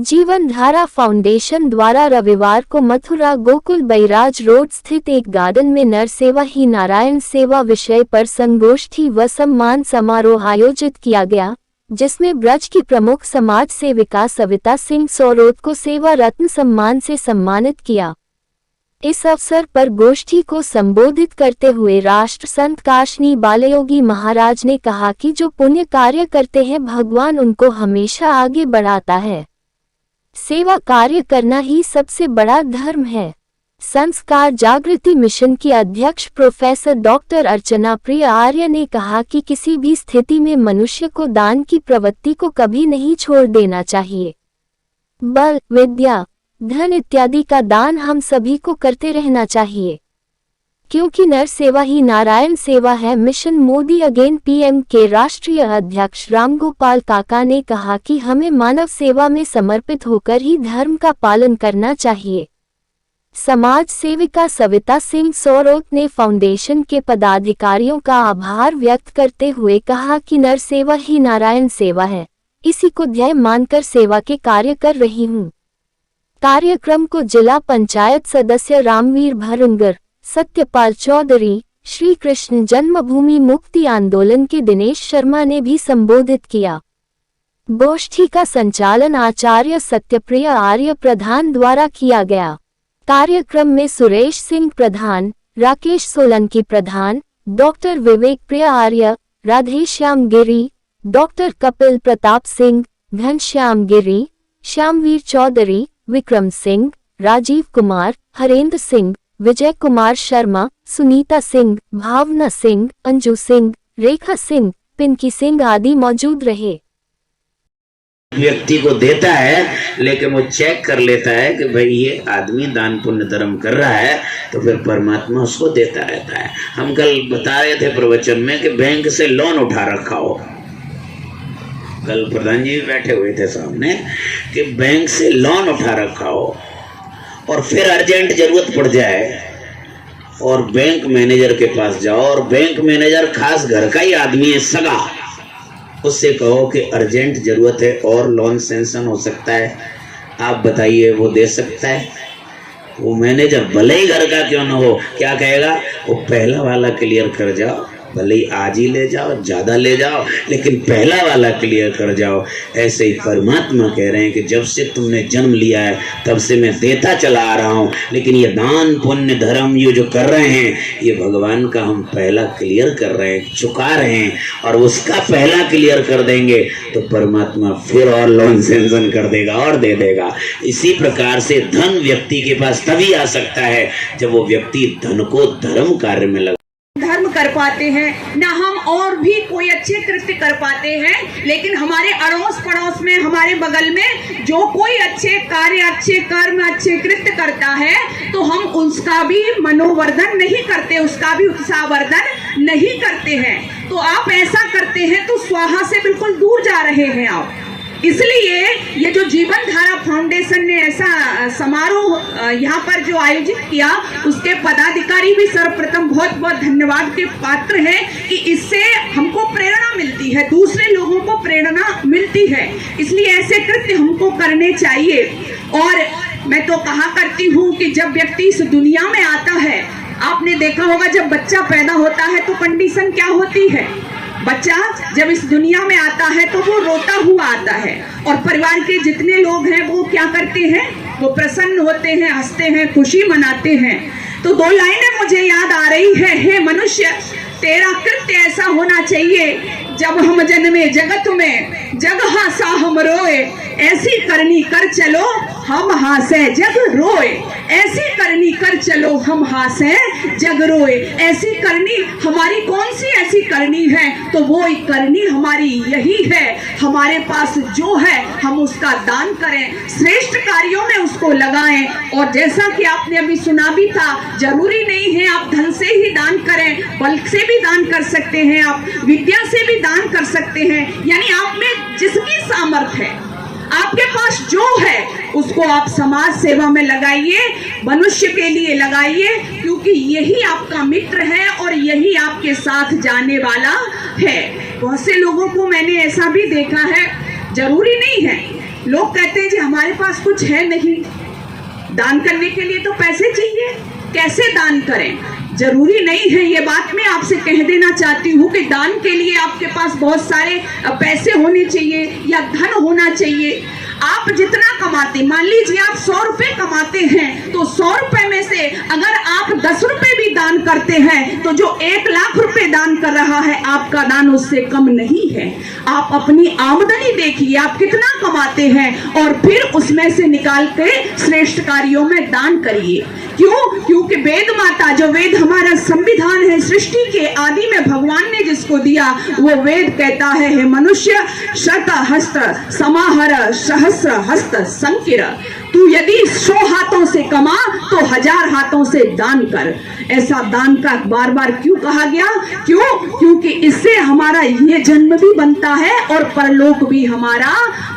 जीवन धारा फाउंडेशन द्वारा रविवार को मथुरा गोकुल बैराज रोड स्थित एक गार्डन में नर सेवा ही नारायण सेवा विषय पर संगोष्ठी व सम्मान समारोह आयोजित किया गया, जिसमें ब्रज की प्रमुख समाज सेविका सविता सिंह सोरोत को सेवा रत्न सम्मान से सम्मानित किया। इस अवसर पर गोष्ठी को संबोधित करते हुए राष्ट्र संत काशनी बालयोगी महाराज ने कहा कि जो पुण्य कार्य करते हैं भगवान उनको हमेशा आगे बढ़ाता है। सेवा कार्य करना ही सबसे बड़ा धर्म है। संस्कार जागृति मिशन की अध्यक्ष प्रोफेसर डॉक्टर अर्चना प्रिय आर्य ने कहा कि किसी भी स्थिति में मनुष्य को दान की प्रवृत्ति को कभी नहीं छोड़ देना चाहिए। बल, विद्या, धन इत्यादि का दान हम सभी को करते रहना चाहिए, क्योंकि नर सेवा ही नारायण सेवा है। मिशन मोदी अगेन पीएम के राष्ट्रीय अध्यक्ष रामगोपाल काका ने कहा कि हमें मानव सेवा में समर्पित होकर ही धर्म का पालन करना चाहिए। समाज सेविका सविता सिंह सोरोत ने फाउंडेशन के पदाधिकारियों का आभार व्यक्त करते हुए कहा कि नर सेवा ही नारायण सेवा है, इसी को ध्येय मानकर सेवा के कार्य कर रही हूँ। कार्यक्रम को जिला पंचायत सदस्य रामवीर भरुंगर, सत्यपाल चौधरी, श्री कृष्ण जन्मभूमि मुक्ति आंदोलन के दिनेश शर्मा ने भी संबोधित किया। गोष्ठी का संचालन आचार्य सत्यप्रिय आर्य प्रधान द्वारा किया गया। कार्यक्रम में सुरेश सिंह प्रधान, राकेश सोलंकी प्रधान, डॉक्टर विवेक प्रिय आर्य, राधेश्याम गिरी, डॉक्टर कपिल प्रताप सिंह, घनश्याम गिरी, श्यामवीर चौधरी, विक्रम सिंह, राजीव कुमार, हरेंद्र सिंह, विजय कुमार शर्मा, सुनीता सिंह, भावना सिंह, अंजू सिंह, रेखा सिंह, पिंकी सिंह आदि मौजूद रहे। व्यक्ति को देता है लेकिन वो चेक कर लेता है कि भाई ये आदमी दान पुण्य धर्म कर रहा है, तो फिर परमात्मा उसको देता रहता है। हम कल बता रहे थे प्रवचन में कि बैंक से लोन उठा रखा हो, कल प्रधान जी भी बैठे हुए थे सामने, कि बैंक से लोन उठा रखा हो और फिर अर्जेंट जरूरत पड़ जाए और बैंक मैनेजर के पास जाओ और बैंक मैनेजर खास घर का ही आदमी है, सगा, उससे कहो कि अर्जेंट जरूरत है और लोन सैंक्शन हो सकता है, आप बताइए, वो दे सकता है? वो मैनेजर भले ही घर का क्यों ना हो, क्या कहेगा? वो पहला वाला क्लियर कर जाओ, भले ही आज ही ले जाओ, ज्यादा ले जाओ, लेकिन पहला वाला क्लियर कर जाओ। ऐसे ही परमात्मा कह रहे हैं कि जब से तुमने जन्म लिया है तब से मैं देता चला आ रहा हूँ, लेकिन ये दान पुण्य धर्म ये जो कर रहे हैं ये भगवान का हम पहला क्लियर कर रहे हैं, चुका रहे हैं, और उसका पहला क्लियर कर देंगे तो परमात्मा फिर और लोन सैंक्शन कर देगा और दे देगा। इसी प्रकार से धन व्यक्ति के पास तभी आ सकता है जब वो व्यक्ति धन को धर्म कार्य में लगा धर्म कर पाते हैं, ना हम और भी कोई अच्छे कृत्य कर पाते हैं, लेकिन हमारे अड़ोस पड़ोस में, हमारे बगल में जो कोई अच्छे कार्य, अच्छे कर्म, अच्छे कृत्य करता है तो हम उसका भी मनोवर्धन नहीं करते, उसका भी उत्साहवर्धन नहीं करते हैं। तो आप ऐसा करते हैं तो स्वाहा से बिल्कुल दूर जा रहे हैं आप। इसलिए ये जो जीवन धारा फाउंडेशन ने ऐसा समारोह यहाँ पर जो आयोजित किया, उसके पदाधिकारी भी सर्वप्रथम बहुत बहुत धन्यवाद के पात्र हैं कि इससे हमको प्रेरणा मिलती है, दूसरे लोगों को प्रेरणा मिलती है। इसलिए ऐसे कृत्य हमको करने चाहिए। और मैं तो कहा करती हूँ कि जब व्यक्ति इस दुनिया में आता है, आपने देखा होगा जब बच्चा पैदा होता है तो कंडीशन क्या होती है, बच्चा जब इस दुनिया में आता है तो वो रोता हुआ आता है, और परिवार के जितने लोग हैं वो क्या करते हैं, वो प्रसन्न होते हैं, हंसते हैं, खुशी मनाते हैं। तो दो लाइनें मुझे याद आ रही है, हे मनुष्य तेरा कृत्य ऐसा होना चाहिए, जब हम जन्मे जगत में जग हासा हम रोए, ऐसी करनी कर चलो हम हासे जग रोए, ऐसी करनी कर चलो हम हासे जग रोए। ऐसी करनी हमारी कौन सी ऐसी करनी है? तो वो करनी हमारी यही है, हमारे पास जो है हम उसका दान करें, श्रेष्ठ कार्यों में उसको लगाएं। और जैसा कि आपने अभी सुना भी था, जरूरी नहीं है आप धन से ही दान करें, बल से भी दान कर सकते हैं, आप विद्या से भी दान कर सकते हैं। यानी आप में जिसकी सामर्थ्य है, आपके पास जो है उसको आप समाज सेवा में लगाइए, मनुष्य के लिए लगाइए, क्योंकि यही आपका मित्र है और यही आपके साथ जाने वाला है। बहुत से लोगों को मैंने ऐसा भी देखा है, जरूरी नहीं है लोग कहते हैं जी हमारे पास कुछ है नहीं, दान करने के लिए तो पैसे चाहिए, कैसे दान करें? जरूरी नहीं है, ये बात मैं आपसे कह देना चाहती हूँ कि दान के लिए आपके पास बहुत सारे पैसे होने चाहिए या धन होना चाहिए। आप जितना कमाते, मान लीजिए आप 100 रुपए कमाते हैं, तो 100 रुपए में से अगर आप 10 रुपए भी दान करते हैं तो जो 1 लाख रुपए दान कर रहा है, आपका दान उससे कम नहीं है। आप अपनी आमदनी देखिए, आप कितना कमाते हैं और फिर उसमें से निकाल के श्रेष्ठ कार्यों में दान करिए। क्यों? क्योंकि वेद माता, जो वेद हमारा संविधान है, सृष्टि के आदि में भगवान ने जिसको दिया, वो वेद कहता है, हे मनुष्य, शत हस्त समाहर सहस्र हस्त संकिर, तू यदि 100 हाथों से कमा तो 1000 हाथों से दान कर। ऐसा दान का बार बार क्यों कहा गया? क्यों? क्योंकि इससे हमारा ये जन्म भी बनता है और परलोक भी हमारा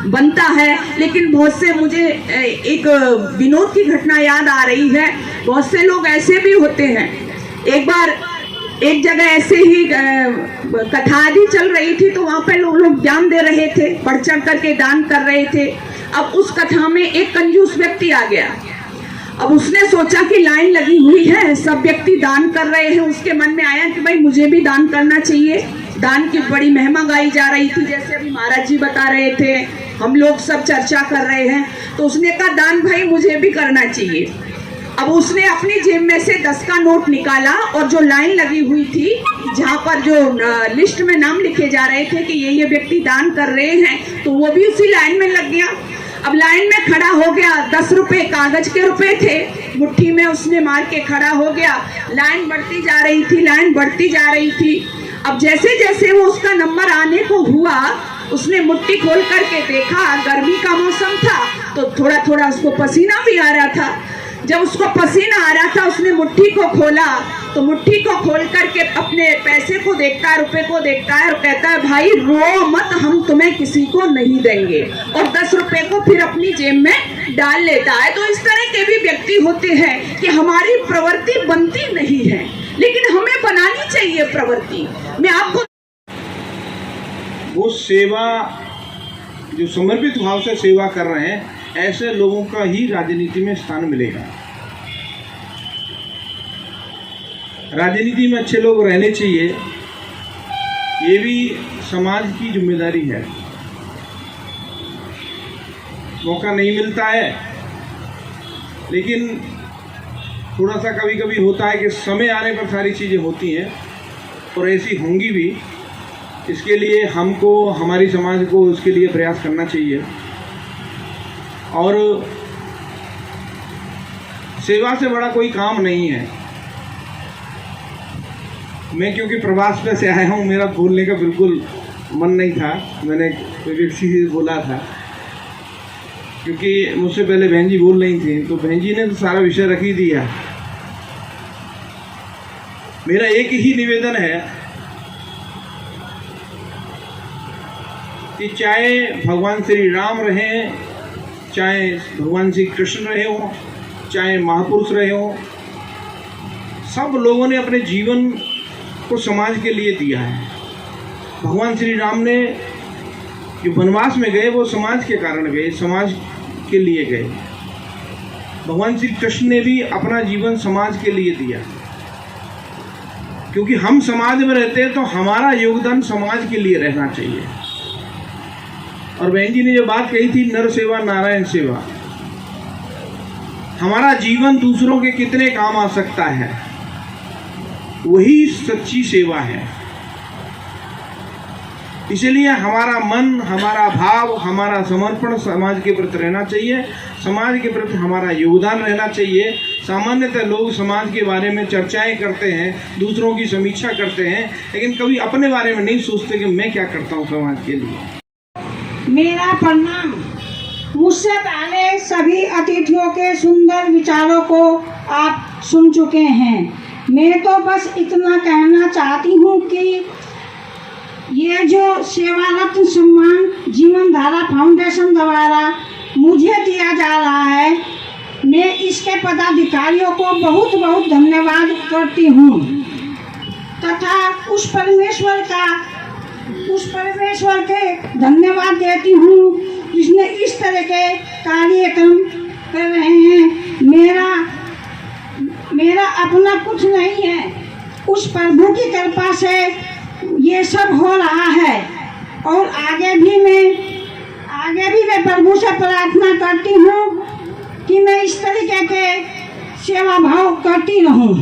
बनता है। लेकिन बहुत से, मुझे एक विनोद की घटना याद आ रही है। बहुत से लोग ऐसे भी होते हैं, एक बार एक जगह ऐसे ही कथा आदि चल रही थी, तो वहां पे लोग ज्ञान दे रहे थे, बढ़ चढ़ करके दान कर रहे थे। अब उस कथा में एक कंजूस व्यक्ति आ गया। अब उसने सोचा कि लाइन लगी हुई है, सब व्यक्ति दान कर रहे हैं, उसके मन में आया कि भाई मुझे भी दान करना चाहिए। दान की बड़ी महिमा गाई जा रही थी, जैसे अभी महाराज जी बता रहे थे, हम लोग सब चर्चा कर रहे हैं, तो उसने कहा दान भाई मुझे भी करना चाहिए। अब उसने अपनी जेब में से 10 का नोट निकाला और जो लाइन लगी हुई थी, जहाँ पर जो लिस्ट में नाम लिखे जा रहे थे कि ये व्यक्ति दान कर रहे हैं, तो वो भी उसी लाइन में लग गया। अब लाइन में खड़ा हो गया, 10 रुपए कागज के रुपए थे, मुट्ठी में उसने मार के खड़ा हो गया। लाइन बढ़ती जा रही थी, लाइन बढ़ती जा रही थी। अब जैसे जैसे वो उसका नंबर आने को हुआ, उसने मुट्ठी खोल करके देखा, गर्मी का मौसम था तो थोड़ा थोड़ा उसको पसीना भी आ रहा था। जब उसको पसीना आ रहा था, उसने मुट्ठी को खोला, तो मुट्ठी को खोल करके अपने पैसे को देखता है, रुपए को देखता है और कहता है भाई रो मत, हम तुम्हें किसी को नहीं देंगे, और 10 रुपए को फिर अपनी जेब में डाल लेता है। तो इस तरह के भी व्यक्ति होते हैं कि हमारी प्रवृत्ति बनती नहीं है, लेकिन हमें बनानी चाहिए प्रवृत्ति। मैं आपको वो सेवा, जो समर्पित भाव से सेवा कर रहे हैं, ऐसे लोगों का ही राजनीति में स्थान मिलेगा। राजनीति में अच्छे लोग रहने चाहिए, ये भी समाज की जिम्मेदारी है। मौका नहीं मिलता है, लेकिन थोड़ा सा कभी कभी होता है कि समय आने पर सारी चीज़ें होती हैं और ऐसी होंगी भी। इसके लिए हमको, हमारी समाज को उसके लिए प्रयास करना चाहिए। और सेवा से बड़ा कोई काम नहीं है। मैं क्योंकि प्रवास पे से आया हूँ, मेरा बोलने का बिल्कुल मन नहीं था। मैंने कोई व्यक्ति से बोला था, क्योंकि मुझसे पहले बहन जी बोल रही थी, तो बहन जी ने तो सारा विषय रख ही दिया। मेरा एक ही निवेदन है कि चाहे भगवान श्री राम रहें, चाहे भगवान श्री कृष्ण रहे हों, चाहे महापुरुष रहे हों, सब लोगों ने अपने जीवन को समाज के लिए दिया है। भगवान श्री राम ने जो वनवास में गए, वो समाज के कारण गए, समाज के लिए गए। भगवान श्री कृष्ण ने भी अपना जीवन समाज के लिए दिया, क्योंकि हम समाज में रहते हैं तो हमारा योगदान समाज के लिए रहना चाहिए। और बहन जी ने जो बात कही थी, नर सेवा नारायण सेवा, हमारा जीवन दूसरों के कितने काम आ सकता है, वही सच्ची सेवा है। इसलिए हमारा मन, हमारा भाव, हमारा समर्पण समाज के प्रति रहना चाहिए, समाज के प्रति हमारा योगदान रहना चाहिए। सामान्यतः लोग समाज के बारे में चर्चाएं करते हैं, दूसरों की समीक्षा करते हैं, लेकिन कभी अपने बारे में नहीं सोचते कि मैं क्या करता हूँ समाज के लिए। मेरा प्रणाम। मुझसे पहले सभी अतिथियों के सुंदर विचारों को आप सुन चुके हैं। मैं तो बस इतना कहना चाहती हूँ कि ये जो सेवा रत्न सम्मान जीवन धारा फाउंडेशन द्वारा मुझे दिया जा रहा है, मैं इसके पदाधिकारियों को बहुत बहुत धन्यवाद करती हूँ तथा उस परमेश्वर के धन्यवाद देती हूँ जिसने इस तरह के कार्यक्रम कर रहे हैं। मेरा अपना कुछ नहीं है, उस प्रभु की कृपा से ये सब हो रहा है। और आगे भी मैं प्रभु से प्रार्थना करती हूँ कि मैं इस तरीके के सेवा भाव करती रहूं।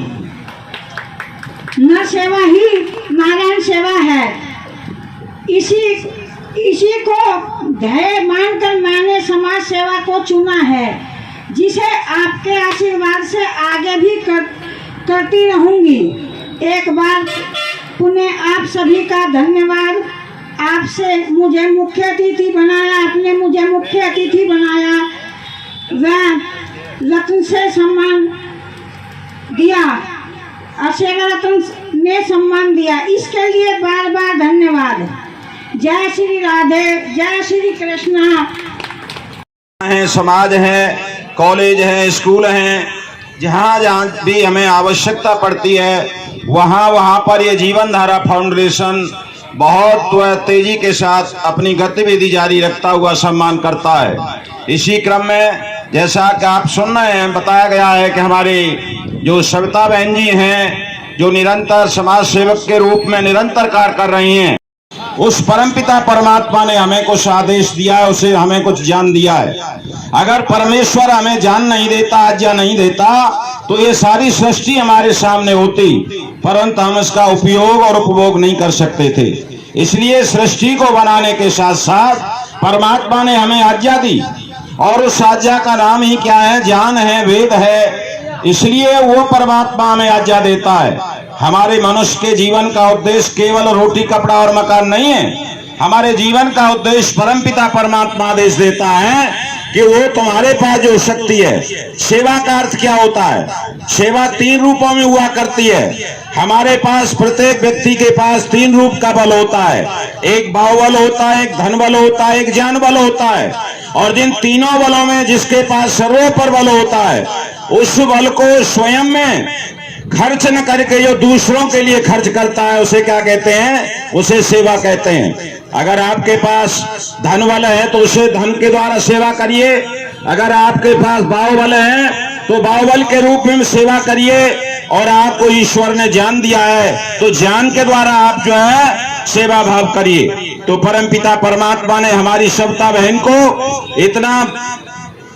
न सेवा ही नारायण सेवा है। इसी को ध्येय मानकर मैंने समाज सेवा को चुना है, जिसे आपके आशीर्वाद से आगे भी करती रहूंगी। एक बार पुनः आप सभी का धन्यवाद। आपसे मुझे मुख्य अतिथि बनाया, आपने मुझे मुख्य अतिथि बनाया, वह रत्न से सम्मान दिया, सेवा रत्न में सम्मान दिया, इसके लिए बार बार धन्यवाद। जय श्री राधे, जय श्री कृष्णा। है, समाज है, कॉलेज है, स्कूल हैं, जहाँ जहाँ भी हमें आवश्यकता पड़ती है वहाँ पर ये जीवन धारा फाउंडेशन बहुत तेजी के साथ अपनी गतिविधि जारी रखता हुआ सम्मान करता है। इसी क्रम में जैसा कि आप सुन रहे हैं, बताया गया है कि हमारी जो सविता बहन जी हैं, जो निरंतर समाज सेवक के रूप में निरंतर कार्य कर रही हैं, उस परमपिता परमात्मा ने हमें कुछ आदेश दिया है, उसे हमें कुछ ज्ञान दिया है। अगर परमेश्वर हमें ज्ञान नहीं देता, आज्ञा नहीं देता, तो ये सारी सृष्टि हमारे सामने होती, परंतु हम इसका उपयोग और उपभोग नहीं कर सकते थे। इसलिए सृष्टि को बनाने के साथ साथ परमात्मा ने हमें आज्ञा दी, और उस आज्ञा का नाम ही क्या है? ज्ञान है, वेद है। इसलिए वो परमात्मा हमें आज्ञा देता है। हमारे मनुष्य के जीवन का उद्देश्य केवल रोटी कपड़ा और मकान नहीं है। हमारे जीवन का उद्देश्य परमपिता परमात्मा आदेश देता है कि वो तुम्हारे पास जो शक्ति है, सेवा का अर्थ क्या होता है? सेवा 3 रूपों में हुआ करती है। हमारे पास प्रत्येक व्यक्ति के पास 3 रूप का बल होता है। एक बाहुबल होता है, एक धन बल होता है, एक ज्ञान बल होता है। और जिन तीनों बलों में जिसके पास सर्वोपर बल होता है, उस बल को स्वयं में खर्च न करके जो दूसरों के लिए खर्च करता है, उसे क्या कहते हैं? उसे सेवा कहते हैं। अगर आपके पास धन बल है तो उसे धन के द्वारा सेवा करिए। अगर आपके पास बाहुबल है तो बाहुबल के रूप में सेवा करिए। और आपको ईश्वर ने ज्ञान दिया है तो ज्ञान के द्वारा आप जो है सेवा भाव करिए। तो परमपिता परमात्मा ने हमारी सविता बहन को इतना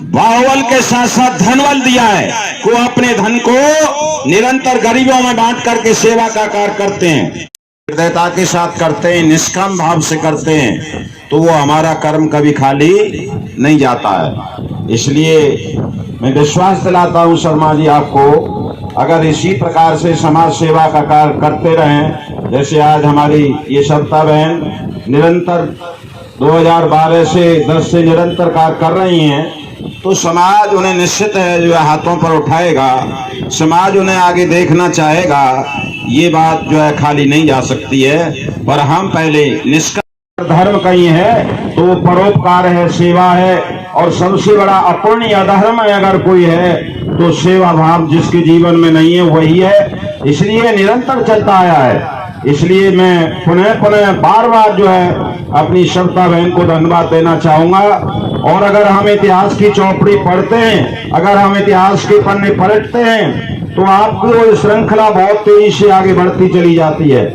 बाहुबल के साथ साथ धनबल दिया है को अपने धन को निरंतर गरीबों में बांट करके सेवा का कार्य करते हैं, हृदयता के साथ करते हैं, निष्काम भाव से करते हैं, तो वो हमारा कर्म कभी खाली नहीं जाता है। इसलिए मैं विश्वास दिलाता हूँ शर्मा जी आपको, अगर इसी प्रकार से समाज सेवा का कार्य करते रहें, जैसे आज हमारी ये सविता बहन निरंतर 2012 से 10 से निरंतर कार्य कर रही हैं, तो समाज उन्हें निश्चित है जो है हाथों पर उठाएगा, समाज उन्हें आगे देखना चाहेगा। ये बात जो है खाली नहीं जा सकती है। पर हम पहले निष्काम धर्म कहीं है तो वो परोपकार है, सेवा है। और सबसे बड़ा अपूर्णीय अधर्म अगर कोई है तो सेवा भाव जिसके जीवन में नहीं है वही है। इसलिए निरंतर चलता आया है। इसलिए मैं पुनः बार बार जो है अपनी सविता बहन को धन्यवाद देना चाहूंगा। और अगर हम इतिहास की चौपड़ी पढ़ते हैं, अगर हम इतिहास के पन्ने पलटते हैं, तो आपको वो श्रृंखला बहुत तेजी से आगे बढ़ती चली जाती है।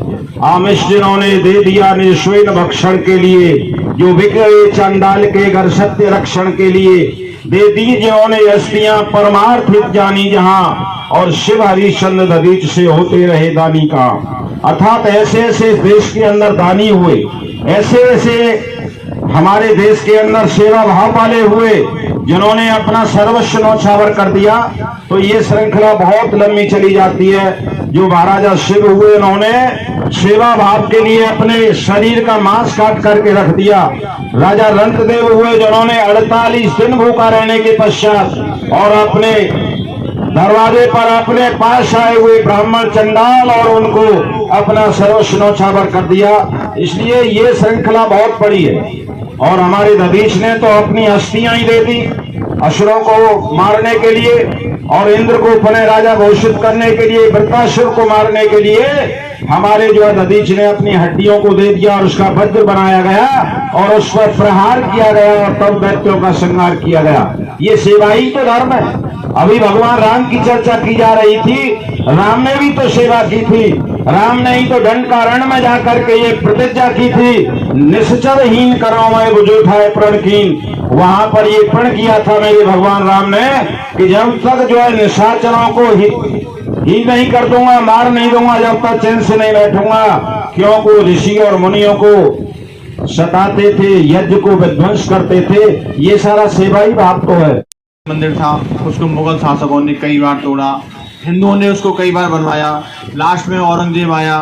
आमिष जिन्होंने दे दिया निस्वेन भक्षण के लिए, जो बिके चंडाल के घर सत्य रक्षण के लिए, दे दी जिन्होंने हस्तियां परमार्थ जानी जहां, और शिव हरिश्चंद्र दधीच से होते रहे दानी का। अर्थात ऐसे ऐसे देश के अंदर दानी हुए, ऐसे ऐसे हमारे देश के अंदर सेवा भाव वाले हुए जिन्होंने अपना सर्वस्व न्यौछावर कर दिया। तो ये श्रृंखला बहुत लंबी चली जाती है। जो महाराजा शिव हुए, उन्होंने सेवा भाव के लिए अपने शरीर का मांस काट करके रख दिया। राजा रंतदेव हुए जिन्होंने 48 दिन भूखा रहने के पश्चात और अपने दरवाजे पर अपने पास आए हुए ब्राह्मण चंडाल और उनको अपना सर्वस्व न्यौछावर कर दिया। इसलिए ये श्रृंखला बहुत बड़ी है। और हमारे दधीच ने तो अपनी हस्तियां ही दे दी असुरों को मारने के लिए, और इंद्र को पुनः राजा घोषित करने के लिए, वृत्रासुर को मारने के लिए हमारे जो है दधीच ने अपनी हड्डियों को दे दिया और उसका वज्र बनाया गया और उस पर प्रहार किया गया और तब दैत्यों का संहार किया गया। ये सेवा ही तो धर्म है। अभी भगवान राम की चर्चा की जा रही थी, राम ने भी तो सेवा की थी। राम ने ही तो दंडकारण्य में जाकर के ये प्रतिज्ञा की थी, निश्चरहीन करो मैं बुझुठाए प्रणकीन। वहां पर ये प्रण किया था मेरे भगवान राम ने कि जब तक जो है निशाचरों को ही नहीं कर दूंगा, मार नहीं दूंगा, जब तक चैन से नहीं बैठूंगा। क्योंकि ऋषि और मुनियों को सताते थे, यज्ञ को विध्वंस करते थे। ये सारा सेवा ही भाव तो है। मंदिर था, उसको मुगल शासकों ने कई बार तोड़ा, हिंदुओं ने उसको कई बार बनवाया। लास्ट में औरंगजेब आया,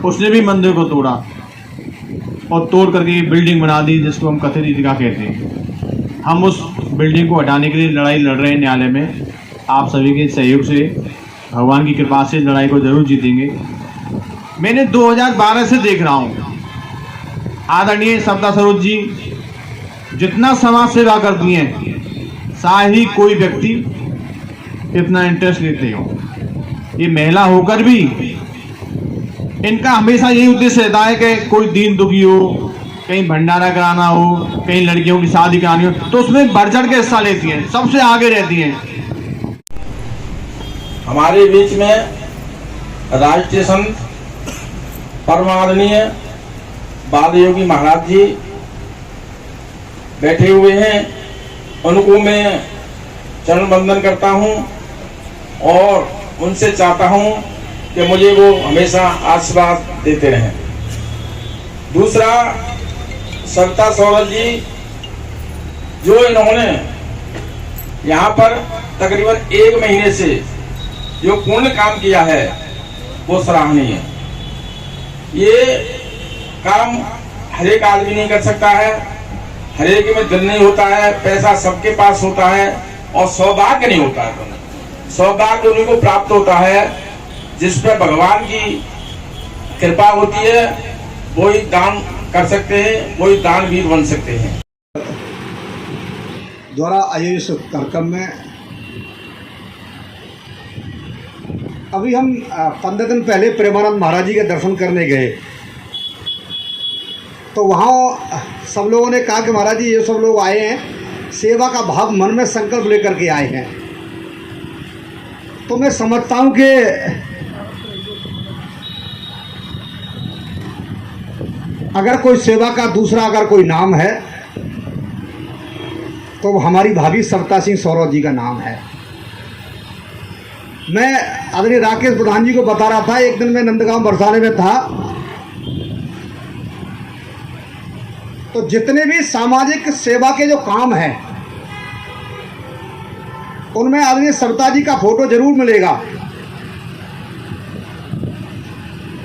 उसने भी मंदिर को तोड़ा और तोड़ करके बिल्डिंग बना दी जिसको हम कथित ईदगाह कहते हैं। हम उस बिल्डिंग को हटाने के लिए लड़ाई लड़ रहे हैं न्यायालय में। आप सभी के सहयोग से, भगवान की कृपा से लड़ाई को जरूर जीतेंगे। मैंने 2012 से देख रहा हूँ आदरणीय सविता सरोज जी जितना समाज सेवा करती हैं, शायद ही कोई व्यक्ति इतना इंटरेस्ट लेते हो। ये महिला होकर भी इनका हमेशा यही उद्देश्य रहता है कि कोई दीन दुखी हो, कहीं भंडारा कराना हो, कहीं लड़कियों की शादी करानी हो, तो उसमें बढ़ चढ़ के हिस्सा लेती हैं, सबसे आगे रहती हैं। हमारे बीच में राष्ट्रीय संत परम आदरणीय बाल योगी महाराज जी बैठे हुए हैं। उनको मैं चरण वंदन करता हूं और उनसे चाहता हूं कि मुझे वो हमेशा आशीर्वाद देते रहें। दूसरा, सविता सरोज जी जो इन्होंने यहाँ पर तकरीबन 1 महीने से जो पूर्ण काम किया है वो सराहनीय है। ये काम हर एक आदमी नहीं कर सकता है, हर एक में दिल नहीं होता है, पैसा सबके पास होता है और सौभाग्य नहीं होता है। सौभाग्य उन्हीं को प्राप्त होता है जिस पर भगवान की कृपा होती है, वो ही दान कर सकते हैं, वो ही दानवीर बन सकते हैं। द्वारा आयोजित कार्यक्रम में अभी हम 15 दिन पहले प्रेमानंद महाराज जी के दर्शन करने गए, तो वहाँ सब लोगों ने कहा कि महाराज जी ये सब लोग आए हैं, सेवा का भाव मन में संकल्प लेकर के आए हैं। तो मैं समझता हूँ कि अगर कोई सेवा का दूसरा अगर कोई नाम है तो हमारी भाभी सविता सिंह सरोज जी का नाम है। मैं आदरणीय राकेश प्रधान जी को बता रहा था, एक दिन मैं नंदगांव बरसाने में था, तो जितने भी सामाजिक सेवा के जो काम हैं उनमें आदरणीय सविता जी का फोटो जरूर मिलेगा।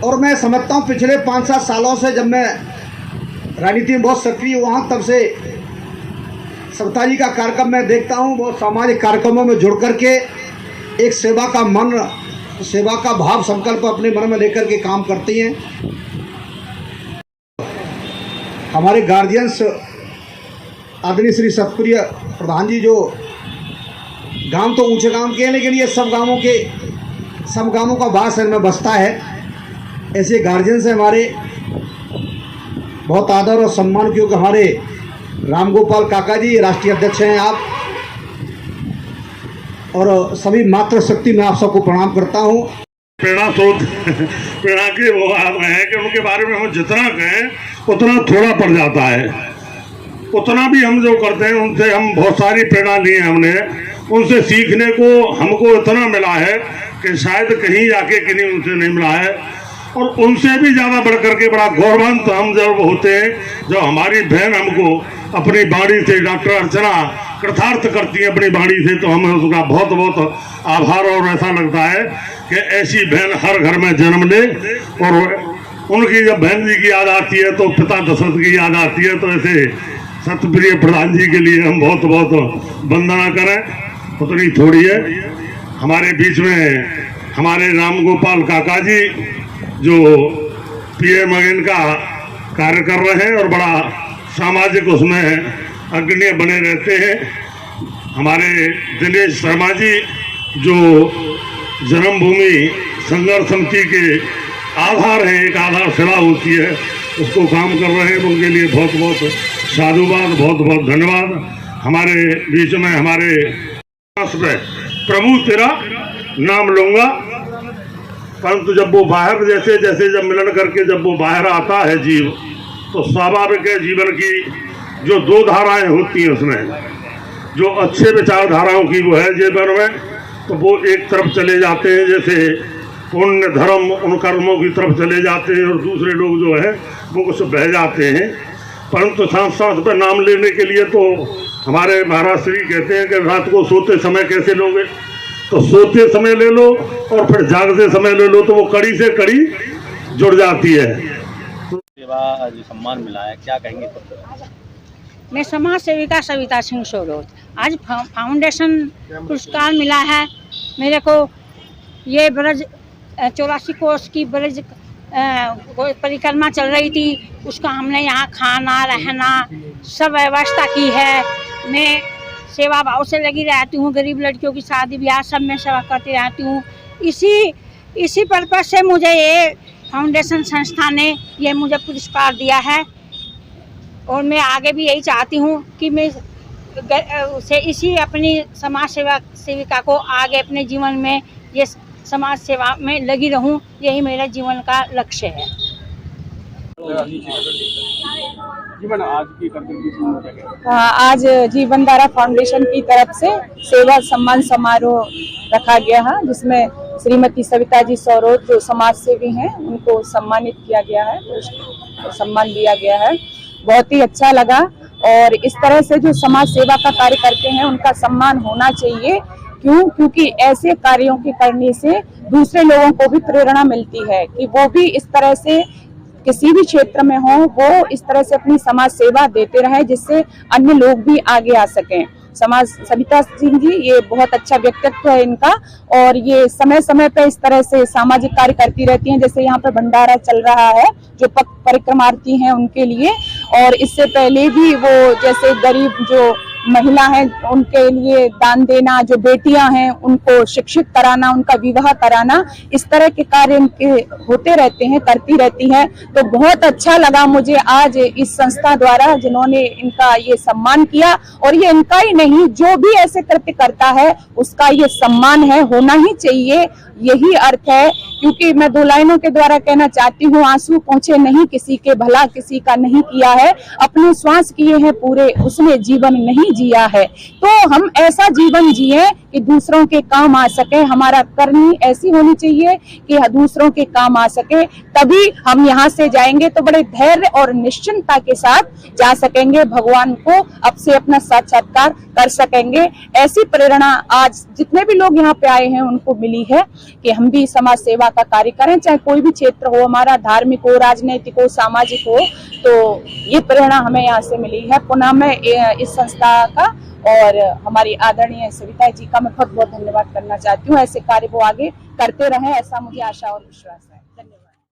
और मैं समझता हूँ पिछले 5-7 सालों से जब मैं राजनीति में बहुत सक्रिय हुआ हूँ, तब से सविता जी का कार्यक्रम मैं देखता हूँ। वो सामाजिक कार्यक्रमों में जुड़ करके एक सेवा का मन, सेवा का भाव, संकल्प अपने मन में लेकर के काम करती हैं। हमारे गार्जियंस आदरणीय श्री सतप्रिय प्रधान जी, जो गांव तो ऊंचे गांव के हैं लेकिन ये सब गांवों का बास में बसता है, ऐसे गार्जियन से हमारे बहुत आदर और सम्मान, क्योंकि हमारे रामगोपाल काका जी राष्ट्रीय अध्यक्ष हैं आप, और सभी मातृशक्ति में आप सबको प्रणाम करता हूँ। प्रेरणा स्रोत प्रेरणा के वो आप हैं कि उनके बारे में हम जितना कहें उतना थोड़ा पड़ जाता है। उतना भी हम जो करते हैं उनसे हम बहुत सारी प्रेरणा ली है, हमने उनसे सीखने को हमको इतना मिला है कि शायद कहीं जाके कहीं उनसे नहीं मिला है। और उनसे भी ज़्यादा बढ़ करके बड़ा गौरवान्वित हम जब होते हैं जब हमारी बहन हमको अपनी वाणी से, डॉक्टर अर्चना कृतार्थ करती है अपनी वाणी से, तो हमें उसका बहुत बहुत आभार। और ऐसा लगता है कि ऐसी बहन हर घर में जन्म ले। और उनकी जब बहन जी की याद आती है तो पिता दशरथ की याद आती है, तो ऐसे सतप्रिय प्रधान जी के लिए हम बहुत बहुत वंदना करें। उतनी थोड़ी है। हमारे बीच में हमारे रामगोपाल काका जी जो PM अगेन का कार्य कर रहे हैं और बड़ा सामाजिक उसमें अग्रणी बने रहते हैं। हमारे दिनेश शर्मा जी जो जन्मभूमि संघर्ष समिति के आधार है, एक आधारशिला होती है, उसको काम कर रहे हैं। तो उनके लिए बहुत बहुत साधुवाद, बहुत बहुत धन्यवाद। हमारे बीच में हमारे प्रभु तेरा नाम लूंगा, परंतु जब वो बाहर जैसे जैसे जब मिलन करके जब वो बाहर आता है जीव, तो स्वाभाविक है जीवन की जो दो धाराएं होती हैं उसमें, जो अच्छे विचारधाराओं की वो है जीवन में, तो वो एक तरफ चले जाते हैं, जैसे पुण्य धर्म उन कर्मों की तरफ चले जाते हैं, और दूसरे लोग जो है वो कुछ बह जाते हैं। परंतु सांस सांस पर नाम लेने के लिए तो हमारे महाराज श्री कहते हैं कि रात को सोते समय कैसे लोगे, तो सोते समय ले लो और फिर जागते समय ले लो, तो वो कड़ी से कड़ी जुड़ जाती है। सेवा जो सम्मान मिला है, क्या कहेंगे? मैं समाज सेविका सविता सिंह सोरोत। आज फाउंडेशन पुरस्कार मिला है मेरे को। ये ब्रज 84 कोस की ब्रज परिक्रमा चल रही थी, उसका हमने यहाँ खाना रहना सब व्यवस्था की है। मैं सेवा भाव से लगी रहती हूँ, गरीब लड़कियों की शादी ब्याह सब में सेवा करती रहती हूँ। इसी पर्पज से मुझे ये फाउंडेशन संस्था ने ये मुझे पुरस्कार दिया है, और मैं आगे भी यही चाहती हूँ कि मैं उसे इसी अपनी समाज सेविका को आगे अपने जीवन में ये समाज सेवा में लगी रहूं, यही मेरा जीवन का लक्ष्य है। आज जीवन धारा फाउंडेशन की तरफ से सेवा सम्मान समारोह रखा गया है, जिसमें श्रीमती सविता जी सौरोत जो समाज सेवी हैं उनको सम्मानित किया गया है, तो सम्मान दिया गया है। बहुत ही अच्छा लगा, और इस तरह से जो समाज सेवा का कार्य करते हैं उनका सम्मान होना चाहिए। क्योंकि ऐसे कार्यों के करने से दूसरे लोगों को भी प्रेरणा मिलती है कि वो भी इस तरह से किसी भी क्षेत्र में हो, वो इस तरह से अपनी समाज सेवा देते रहे, जिससे अन्य लोग भी आगे आ सकें। सविता सिंह जी ये बहुत अच्छा व्यक्तित्व है इनका, और ये समय समय पे इस तरह से सामाजिक कार्य करती रहती हैं। जैसे यहाँ पे भंडारा चल रहा है जो परिक्रमार्थी हैं उनके लिए, और इससे पहले भी वो जैसे गरीब जो महिला हैं उनके लिए दान देना, जो बेटियां हैं उनको शिक्षित कराना, उनका विवाह कराना, इस तरह के कार्य इनके होते रहते हैं, करती रहती हैं। तो बहुत अच्छा लगा मुझे आज इस संस्था द्वारा जिन्होंने इनका ये सम्मान किया, और ये इनका ही नहीं जो भी ऐसे कृत्य करता है उसका ये सम्मान है, होना ही चाहिए, यही अर्थ है। क्योंकि मैं दो लाइनों के द्वारा कहना चाहती हूँ, आंसू पहुंचे नहीं किसी के, भला किसी का नहीं किया है, अपने श्वास किए हैं पूरे, उसने जीवन नहीं जिया है। तो हम ऐसा जीवन जिए कि दूसरों के काम आ सके, हमारा करनी ऐसी होनी चाहिए कि दूसरों के काम आ सके, तभी हम यहाँ से जाएंगे तो बड़े धैर्य और निश्चिंतता के साथ जा सकेंगे, भगवान को अब से अपना साक्षात्कार कर सकेंगे। ऐसी प्रेरणा आज जितने भी लोग यहाँ पे आए हैं उनको मिली है कि हम भी समाज सेवा का कार्य करें, चाहे कोई भी क्षेत्र हो हमारा, धार्मिक हो, राजनीतिक हो, सामाजिक हो। तो ये प्रेरणा हमें यहाँ से मिली है। पुनः मैं इस संस्था का और हमारी आदरणीय सविता जी का मैं बहुत बहुत धन्यवाद करना चाहती हूँ। ऐसे कार्य वो आगे करते रहें, ऐसा मुझे आशा और विश्वास है। धन्यवाद।